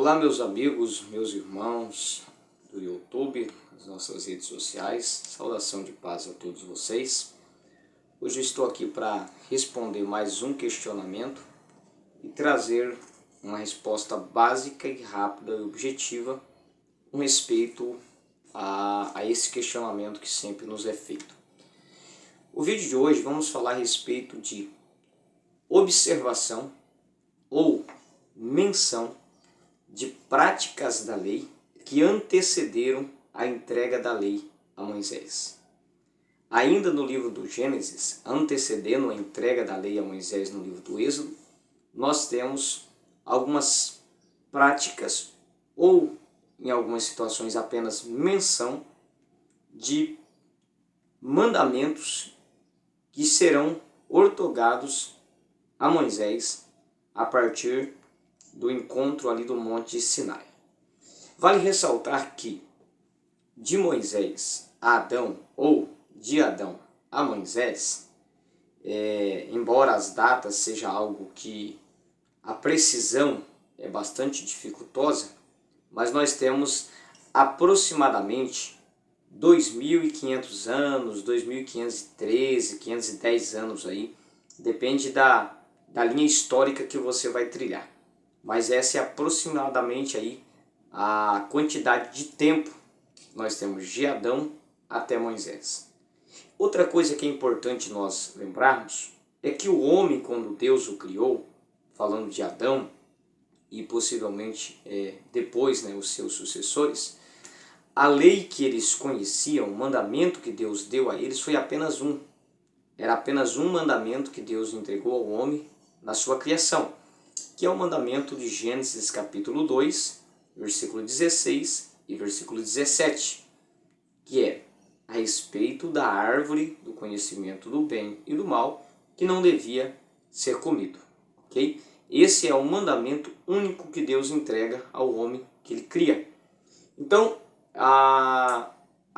Olá meus amigos, meus irmãos do YouTube, das nossas redes sociais, saudação de paz a todos vocês. Hoje eu estou aqui para responder mais um questionamento e trazer uma resposta básica e rápida e objetiva com respeito a esse questionamento que sempre nos é feito. O vídeo de hoje vamos falar a respeito de observação ou menção de práticas da lei que antecederam a entrega da lei a Moisés. Ainda no livro do Gênesis, antecedendo a entrega da lei a Moisés no livro do Êxodo, nós temos algumas práticas ou, em algumas situações, apenas menção de mandamentos que serão outorgados a Moisés a partir do encontro ali do Monte Sinai. Vale ressaltar que de Moisés a Adão, ou de Adão a Moisés, embora as datas seja algo que a precisão é bastante dificultosa, mas nós temos aproximadamente 2.500 anos, 2.513, 510 anos aí, depende da linha histórica que você vai trilhar. Mas essa é aproximadamente aí a quantidade de tempo que nós temos de Adão até Moisés. Outra coisa que é importante nós lembrarmos é que o homem, quando Deus o criou, falando de Adão e possivelmente depois os seus sucessores, a lei que eles conheciam, o mandamento que Deus deu a eles foi apenas um. Era apenas um mandamento que Deus entregou ao homem na sua criação, que é o mandamento de Gênesis capítulo 2, versículo 16 e versículo 17, que é a respeito da árvore do conhecimento do bem e do mal, que não devia ser comido. Okay? Esse é o mandamento único que Deus entrega ao homem que ele cria. Então, a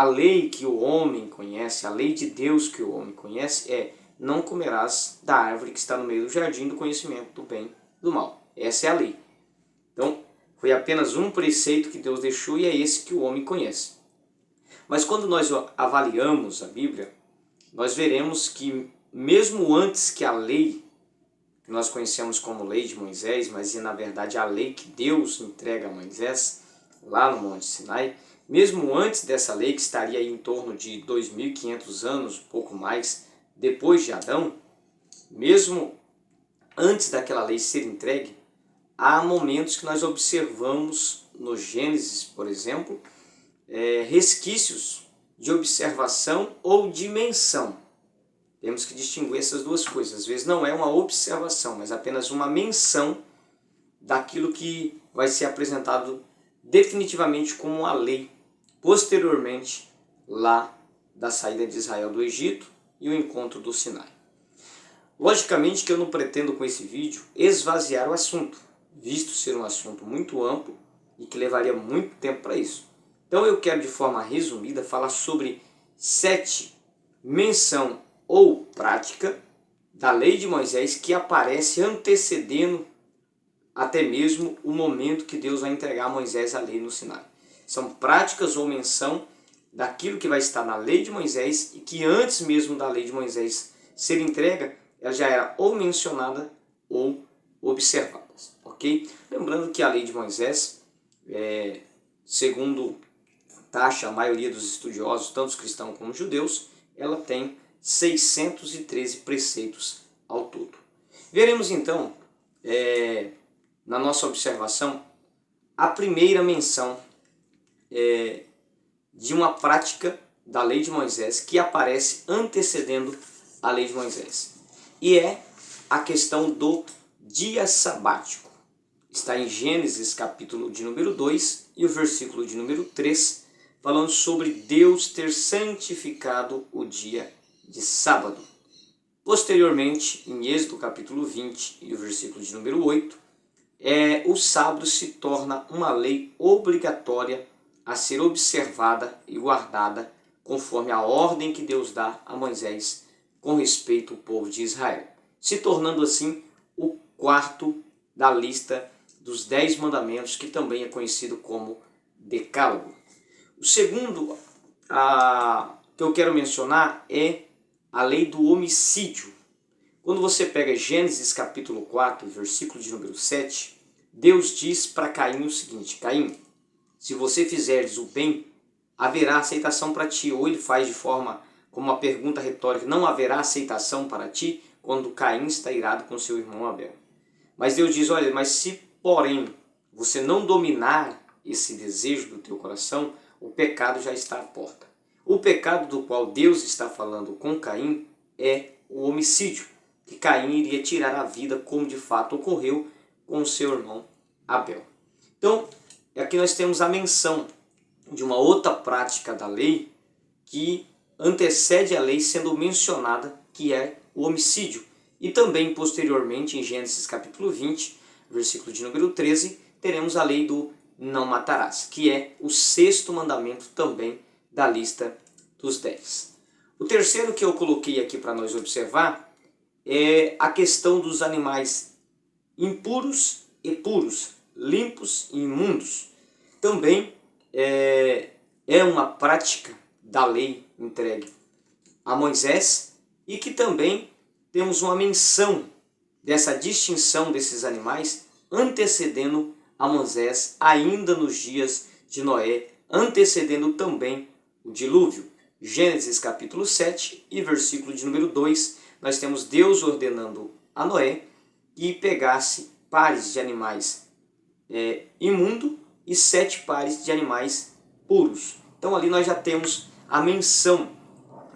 lei que o homem conhece, a lei de Deus que o homem conhece é: não comerás da árvore que está no meio do jardim do conhecimento do bem e do mal. Essa é a lei. Então, foi apenas um preceito que Deus deixou e é esse que o homem conhece. Mas quando nós avaliamos a Bíblia, nós veremos que mesmo antes que a lei, que nós conhecemos como lei de Moisés, mas na verdade a lei que Deus entrega a Moisés, lá no Monte Sinai, mesmo antes dessa lei, que estaria aí em torno de 2.500 anos, pouco mais, depois de Adão, mesmo antes daquela lei ser entregue, há momentos que nós observamos no Gênesis, por exemplo, resquícios de observação ou de menção. Temos que distinguir essas duas coisas. Às vezes não é uma observação, mas apenas uma menção daquilo que vai ser apresentado definitivamente como uma lei, posteriormente lá da saída de Israel do Egito e o encontro do Sinai. Logicamente que eu não pretendo com esse vídeo esvaziar o assunto, visto ser um assunto muito amplo e que levaria muito tempo para isso. Então eu quero de forma resumida falar sobre 7 menção ou prática da lei de Moisés que aparece antecedendo até mesmo o momento que Deus vai entregar a Moisés a lei no Sinai. São práticas ou menção daquilo que vai estar na lei de Moisés e que antes mesmo da lei de Moisés ser entregue, ela já era ou mencionada ou observada. Ok? Lembrando que a lei de Moisés, segundo taxa a maioria dos estudiosos, tanto os cristãos como os judeus, ela tem 613 preceitos ao todo. Veremos então, na nossa observação, a primeira menção de uma prática da lei de Moisés que aparece antecedendo a lei de Moisés. E é a questão do dia sabático. Está em Gênesis capítulo de número 2 e o versículo de número 3, falando sobre Deus ter santificado o dia de sábado. Posteriormente, em Êxodo capítulo 20 e o versículo de número 8, o sábado se torna uma lei obrigatória a ser observada e guardada conforme a ordem que Deus dá a Moisés com respeito ao povo de Israel, se tornando assim o quarto da lista dos 10 mandamentos, que também é conhecido como Decálogo. O segundo que eu quero mencionar é a lei do homicídio. Quando você pega Gênesis capítulo 4, versículo de número 7, Deus diz para Caim o seguinte: Caim, se você fizeres o bem, haverá aceitação para ti. Ou ele faz de forma como uma pergunta retórica: não haverá aceitação para ti quando Caim está irado com seu irmão Abel. Mas Deus diz: olha, mas se porém você não dominar esse desejo do teu coração, o pecado já está à porta. O pecado do qual Deus está falando com Caim é o homicídio, que Caim iria tirar a vida, como de fato ocorreu com seu irmão Abel. Então, aqui nós temos a menção de uma outra prática da lei que antecede a lei sendo mencionada, que é o homicídio. E também, posteriormente, em Gênesis capítulo 20, versículo de número 13, teremos a lei do não matarás, que é o sexto mandamento também da lista dos 10. O terceiro que eu coloquei aqui para nós observar é a questão dos animais impuros e puros, limpos e imundos. Também é uma prática da lei entregue a Moisés, e que também temos uma menção dessa distinção desses animais antecedendo a Moisés, ainda nos dias de Noé, antecedendo também o dilúvio. Gênesis capítulo 7 e versículo de número 2, nós temos Deus ordenando a Noé que pegasse pares de animais imundo e 7 pares de animais puros. Então ali nós já temos a menção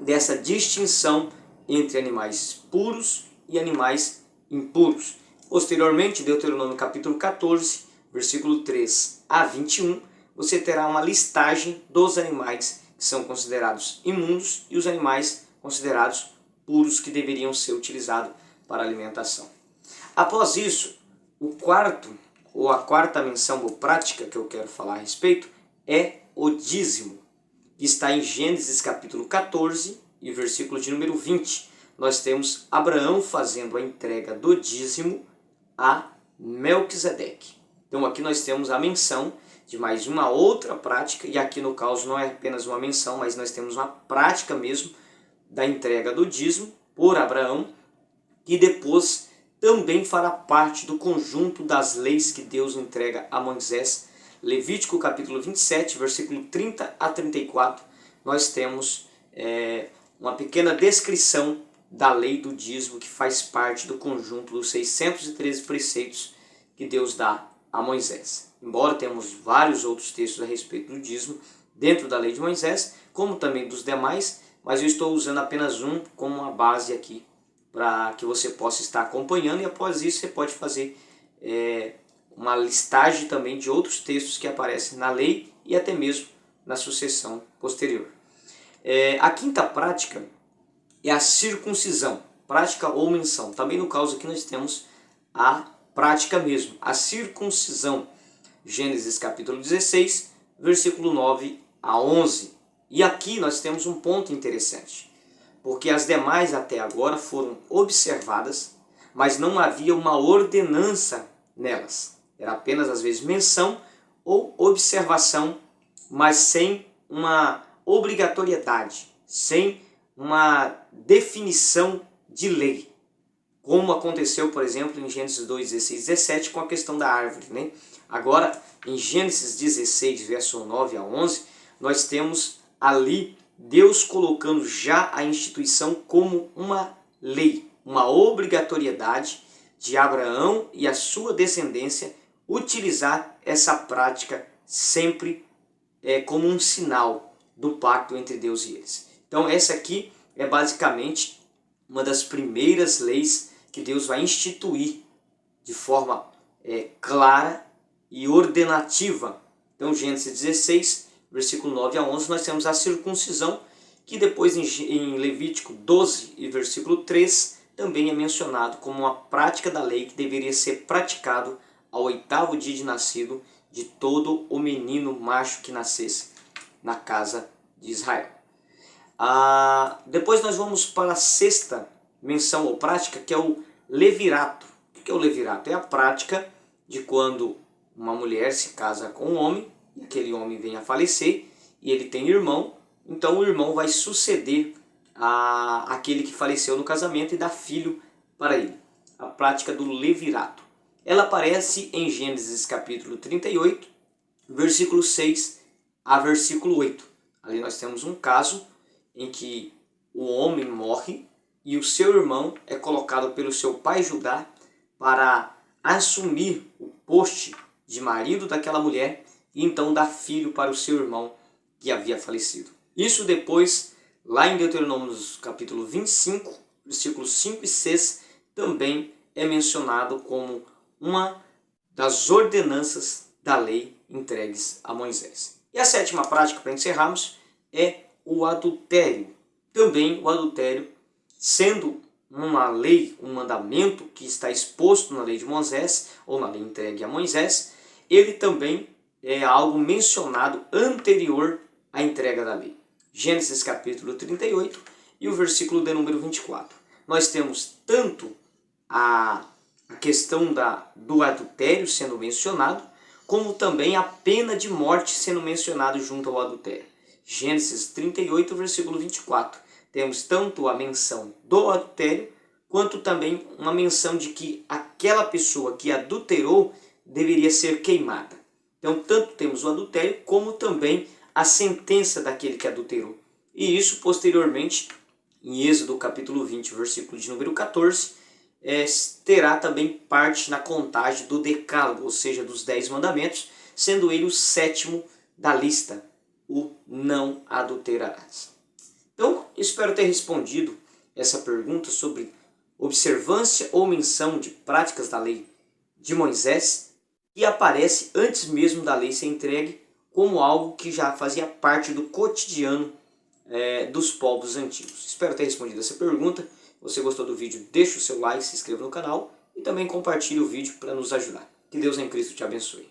dessa distinção entre animais puros e animais impuros. Posteriormente, Deuteronômio capítulo 14, versículo 3 a 21, você terá uma listagem dos animais que são considerados imundos e os animais considerados puros, que deveriam ser utilizados para alimentação. Após isso, a quarta menção ou prática que eu quero falar a respeito é o dízimo, que está em Gênesis capítulo 14 e versículo de número 20. Nós temos Abraão fazendo a entrega do dízimo a Melquisedeque. Então aqui nós temos a menção de mais uma outra prática, e aqui no caso não é apenas uma menção, mas nós temos uma prática mesmo da entrega do dízimo por Abraão, que depois também fará parte do conjunto das leis que Deus entrega a Moisés. Levítico capítulo 27, versículo 30 a 34, nós temos uma pequena descrição da lei do dízimo, que faz parte do conjunto dos 613 preceitos que Deus dá a Moisés. Embora temos vários outros textos a respeito do dízimo dentro da lei de Moisés, como também dos demais, mas eu estou usando apenas um como uma base aqui para que você possa estar acompanhando, e após isso você pode fazer uma listagem também de outros textos que aparecem na lei e até mesmo na sucessão posterior. A quinta prática é a circuncisão, prática ou menção. Também no caso aqui nós temos a prática mesmo, a circuncisão. Gênesis capítulo 16, versículo 9 a 11. E aqui nós temos um ponto interessante, porque as demais até agora foram observadas, mas não havia uma ordenança nelas. Era apenas às vezes menção ou observação, mas sem uma obrigatoriedade, sem uma definição de lei, como aconteceu, por exemplo, em Gênesis 2, 16, 17, com a questão da árvore, né? Agora, em Gênesis 16, verso 9 a 11, nós temos ali Deus colocando já a instituição como uma lei, uma obrigatoriedade de Abraão e a sua descendência utilizar essa prática sempre como um sinal do pacto entre Deus e eles. Então essa aqui é basicamente uma das primeiras leis que Deus vai instituir de forma clara e ordenativa. Então Gênesis 16, versículo 9 a 11, nós temos a circuncisão, que depois em Levítico 12 e versículo 3 também é mencionado como uma prática da lei que deveria ser praticado ao 8º dia de nascido de todo o menino macho que nascesse na casa de Israel. Depois nós vamos para a sexta menção ou prática, que é o levirato. O que é o levirato? É a prática de quando uma mulher se casa com um homem, e aquele homem vem a falecer, e ele tem irmão, então o irmão vai suceder aquele que faleceu no casamento e dar filho para ele. A prática do levirato. Ela aparece em Gênesis capítulo 38, versículo 6 a versículo 8. Ali nós temos um caso em que o homem morre e o seu irmão é colocado pelo seu pai Judá para assumir o poste de marido daquela mulher e então dar filho para o seu irmão que havia falecido. Isso depois, lá em Deuteronômio capítulo 25, versículos 5 e 6, também é mencionado como uma das ordenanças da lei entregues a Moisés. E a sétima prática, para encerrarmos, é o adultério. Também o adultério, sendo uma lei, um mandamento que está exposto na lei de Moisés, ou na lei entregue a Moisés, ele também é algo mencionado anterior à entrega da lei. Gênesis capítulo 38 e o versículo de número 24. Nós temos tanto a questão do adultério sendo mencionado, como também a pena de morte sendo mencionado junto ao adultério. Gênesis 38, versículo 24. Temos tanto a menção do adultério, quanto também uma menção de que aquela pessoa que adulterou deveria ser queimada. Então, tanto temos o adultério, como também a sentença daquele que adulterou. E isso, posteriormente, em Êxodo capítulo 20, versículo de número 14, terá também parte na contagem do decálogo, ou seja, dos 10 mandamentos, sendo ele o 7º da lista, o não adulterarás. Então, espero ter respondido essa pergunta sobre observância ou menção de práticas da lei de Moisés, que aparece antes mesmo da lei ser entregue, como algo que já fazia parte do cotidiano dos povos antigos. Espero ter respondido essa pergunta. Se você gostou do vídeo, deixe o seu like, se inscreva no canal e também compartilhe o vídeo para nos ajudar. Que Deus em Cristo te abençoe.